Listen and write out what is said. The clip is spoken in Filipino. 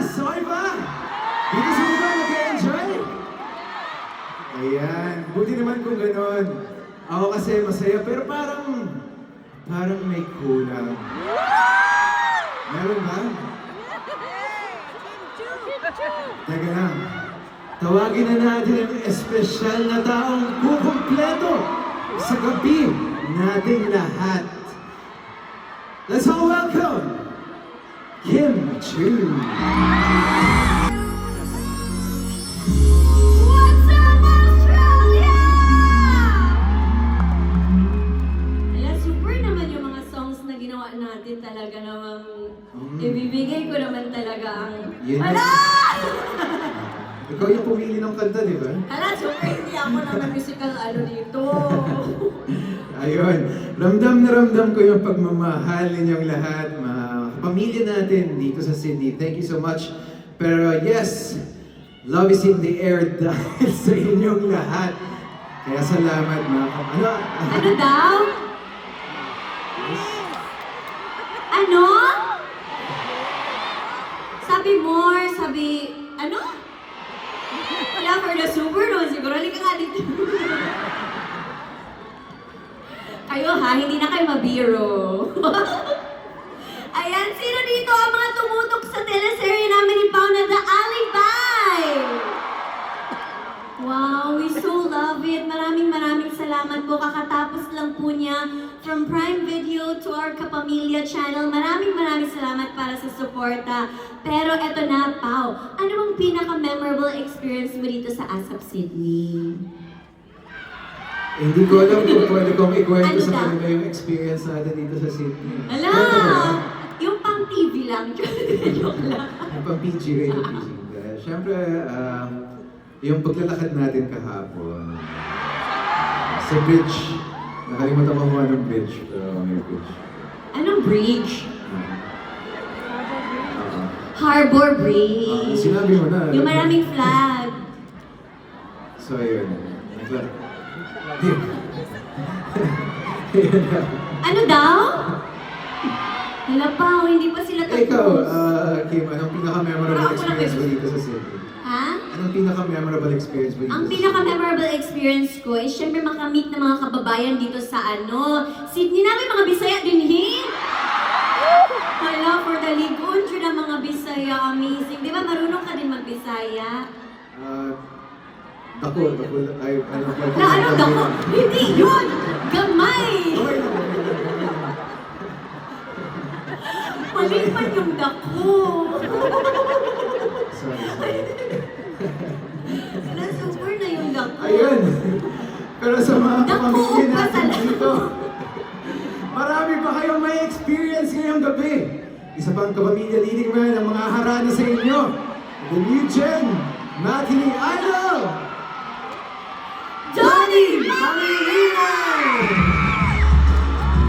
taas! Okay ba? Dito sa baba, nag-enjoy? Ayan, buti naman kung gano'n. Ako kasi masaya, pero parang may kulang. Meron ba? Teka lang. Tawagin na natin ang espesyal na taong kukumpleto sa gabi nating lahat. Let's all welcome Kim Chu. What's up, Australia? Ala, super naman yung mga songs na ginawa natin talaga namang ibibigay ko naman talaga ang... Yun Ala! Ikaw yung pumili ng kanta, di ba? Ala, super hindi ako naman musical ano dito. Ayun, ramdam na ramdam ko yung pagmamahal ninyong lahat, mga pamilya natin dito sa Sydney. Thank you so much. Pero yes, love is in the air dahil sa inyong lahat. Kaya salamat mga Ano daw? Ano? Sabi more, sabi... Ano? Wala for the super no, siguro halika nga dito. Kayo ha, hindi na kayo mabiro. Ayan, sino dito ang mga tumutok sa teleserye namin ni Pao na The Alibay? Wow, we so love it. Maraming salamat po. Kakatapos lang po niya from Prime Video to our Kapamilya channel. Maraming salamat para sa suporta. Pero eto na, Pao. Ano bang pinaka-memorable experience mo dito sa ASAP Sydney? Hindi ko alam kung pwede kong ikwento Ano sa daw? kanila yung experience natin dito sa Sydney. Ala! Yung pang TV lang. Joke lang. Yung pang PG, radio PG. Siyempre, yung paglalakad natin kahapon, sa bridge, nakalimutan ko kung anong bridge, pero may bridge. Anong bridge? Uh, Harbor Bridge. sinabi mo na. Yung maraming flag. So, ayun. Ano daw? Wala pa, hindi pa sila tapos. Ikaw, Kim, anong pinaka-memorable Ako na experience mo kayo. dito sa Sydney? Ha? Anong pinaka-memorable experience mo dito Ang sa pinaka-memorable experience ko is syempre makamit ng mga kababayan dito sa Sydney namin mga Bisaya din, Hala, for the ligon, na mga Bisaya, amazing. Di ba marunong ka din mag-Bisaya? Dako, ay, ano, Na ano dako? Hindi yun! Gamay! Okay lang. Malipan yung dako. Sorry. Wala, super na yung dako. Ayun. Pero sa mga Dako, pamilya natin pasala. dito, marami pa kayong may experience ngayong gabi. Isa pang kapamilya leading man ang mga harana sa inyo. The new gen, Matinee Idol, Johnny! Pangilinan!